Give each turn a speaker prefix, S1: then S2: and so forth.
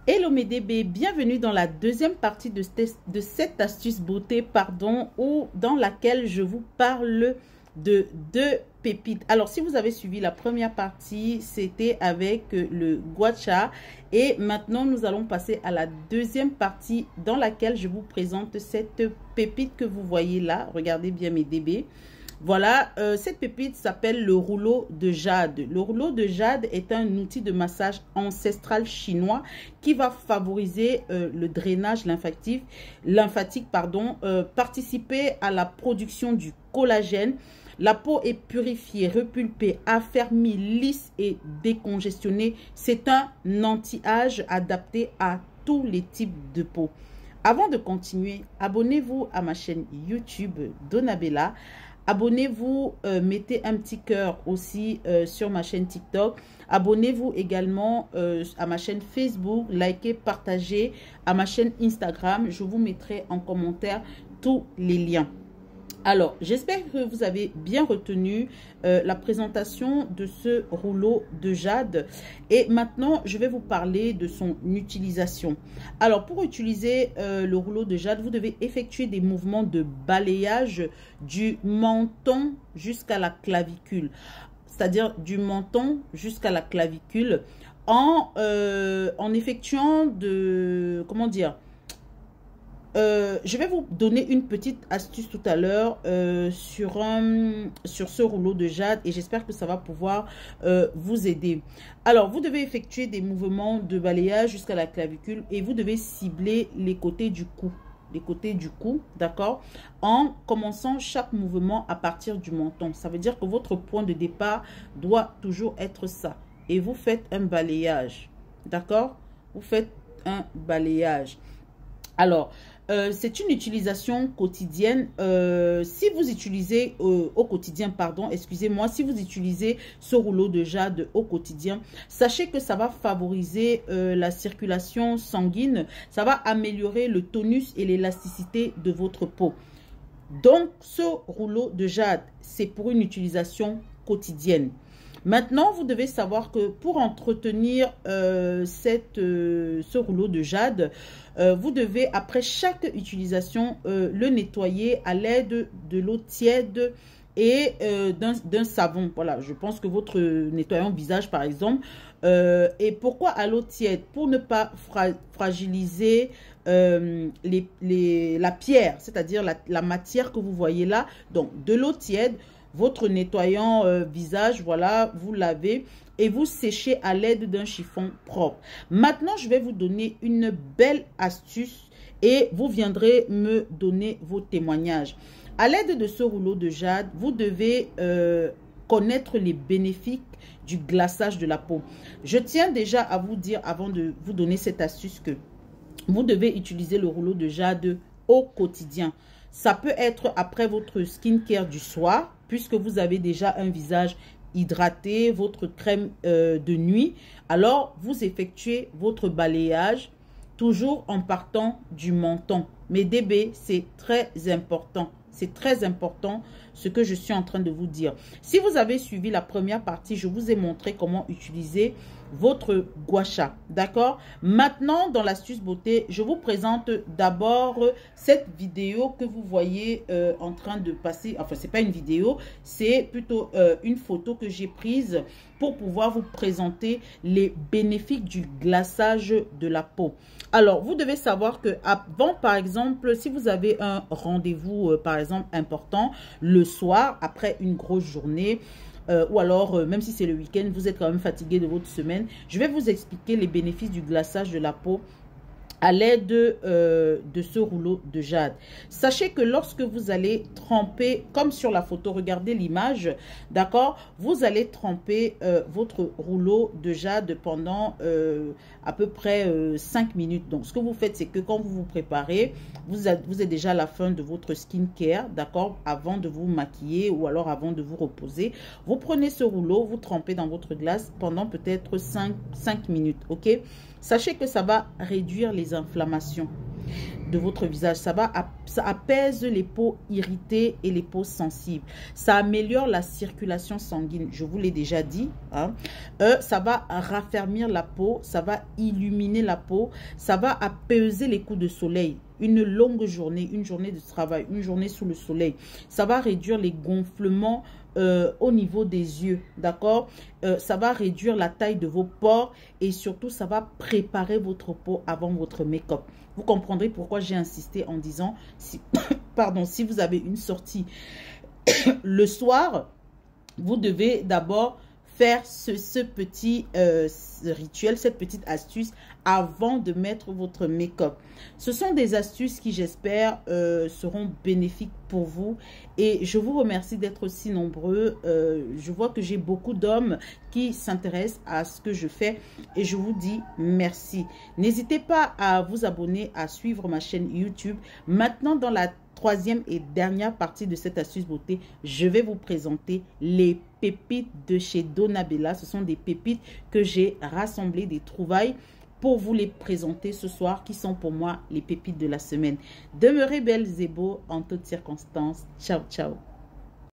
S1: Hello mes DB, bienvenue dans la deuxième partie de cette astuce beauté, ou dans laquelle je vous parle de deux pépites. Alors, si vous avez suivi la première partie, c'était avec le gua sha. Et maintenant, nous allons passer à la deuxième partie dans laquelle je vous présente cette pépite que vous voyez là. Regardez bien mes DB. Voilà, cette pépite s'appelle le rouleau de jade. Le rouleau de jade est un outil de massage ancestral chinois qui va favoriser le drainage lymphatique, participer à la production du collagène. La peau est purifiée, repulpée, affermie, lisse et décongestionnée. C'est un anti-âge adapté à tous les types de peau. Avant de continuer, abonnez-vous à ma chaîne YouTube Donabella. Abonnez-vous, mettez un petit cœur aussi sur ma chaîne TikTok. Abonnez-vous également à ma chaîne Facebook, likez, partagez, à ma chaîne Instagram. Je vous mettrai en commentaire tous les liens. Alors, j'espère que vous avez bien retenu la présentation de ce rouleau de jade. Et maintenant, je vais vous parler de son utilisation. Alors, pour utiliser le rouleau de jade, vous devez effectuer des mouvements de balayage du menton jusqu'à la clavicule. C'est-à-dire du menton jusqu'à la clavicule en effectuant comment dire, je vais vous donner une petite astuce tout à l'heure sur ce rouleau de jade et j'espère que ça va pouvoir vous aider. Alors, vous devez effectuer des mouvements de balayage jusqu'à la clavicule et vous devez cibler les côtés du cou. Les côtés du cou, d'accord, en commençant chaque mouvement à partir du menton. Ça veut dire que votre point de départ doit toujours être ça. Et vous faites un balayage, d'accord? Vous faites un balayage. Alors, c'est une utilisation quotidienne. Si vous utilisez au quotidien, excusez-moi, si vous utilisez ce rouleau de jade au quotidien, sachez que ça va favoriser la circulation sanguine, ça va améliorer le tonus et l'élasticité de votre peau. Donc, ce rouleau de jade, c'est pour une utilisation quotidienne. Maintenant, vous devez savoir que pour entretenir ce rouleau de jade, vous devez, après chaque utilisation, le nettoyer à l'aide de l'eau tiède et d'un savon. Voilà, je pense que votre nettoyant visage, par exemple. Et pourquoi à l'eau tiède? Pour ne pas fragiliser la pierre, c'est-à-dire la matière que vous voyez là. Donc, de l'eau tiède. Votre nettoyant visage, voilà, vous lavez et vous séchez à l'aide d'un chiffon propre. Maintenant, je vais vous donner une belle astuce et vous viendrez me donner vos témoignages. À l'aide de ce rouleau de jade, vous devez connaître les bénéfices du glaçage de la peau. Je tiens déjà à vous dire, avant de vous donner cette astuce, que vous devez utiliser le rouleau de jade au quotidien. Ça peut être après votre skincare du soir, puisque vous avez déjà un visage hydraté, votre crème de nuit. Alors, vous effectuez votre balayage, toujours en partant du menton. Mes DB, c'est très important. C'est très important ce que je suis en train de vous dire. Si vous avez suivi la première partie, je vous ai montré comment utiliser votre gua sha. D'accord? Maintenant, dans l'astuce beauté, je vous présente d'abord cette vidéo que vous voyez en train de passer. Enfin, c'est pas une vidéo, c'est plutôt une photo que j'ai prise pour pouvoir vous présenter les bénéfices du glaçage de la peau. Alors, vous devez savoir que avant, par exemple, si vous avez un rendez-vous, par exemple, important, le soir, après une grosse journée, ou alors, même si c'est le week-end, vous êtes quand même fatigué de votre semaine, je vais vous expliquer les bénéfices du glaçage de la peau à l'aide de ce rouleau de jade. Sachez que lorsque vous allez tremper, comme sur la photo, regardez l'image, d'accord, vous allez tremper votre rouleau de jade pendant à peu près 5 minutes. Donc, ce que vous faites, c'est que quand vous vous préparez, vous êtes déjà à la fin de votre skincare, d'accord, avant de vous maquiller ou alors avant de vous reposer. Vous prenez ce rouleau, vous trempez dans votre glace pendant peut-être 5 minutes, ok? Sachez que ça va réduire les inflammations. de votre visage. Ça apaise les peaux irritées et les peaux sensibles. Ça améliore la circulation sanguine, je vous l'ai déjà dit. Hein. Ça va raffermir la peau, ça va illuminer la peau, ça va apaiser les coups de soleil. Une longue journée, une journée de travail, une journée sous le soleil. Ça va réduire les gonflements au niveau des yeux, d'accord? Ça va réduire la taille de vos pores et surtout, ça va préparer votre peau avant votre make-up. Vous comprendrez pourquoi j'ai insisté en disant, pardon, si vous avez une sortie le soir, vous devez d'abord faire ce petit rituel, cette petite astuce avant de mettre votre make-up. Ce sont des astuces qui, j'espère, seront bénéfiques pour vous. Et je vous remercie d'être si nombreux. Je vois que j'ai beaucoup d'hommes qui s'intéressent à ce que je fais et je vous dis merci. N'hésitez pas à vous abonner, à suivre ma chaîne YouTube. Maintenant, dans la troisième et dernière partie de cette astuce beauté, je vais vous présenter les pépites de chez Donabella. Ce sont des pépites que j'ai rassemblées, des trouvailles, pour vous les présenter ce soir, qui sont pour moi les pépites de la semaine. Demeurez belles et beaux en toutes circonstances. Ciao, ciao.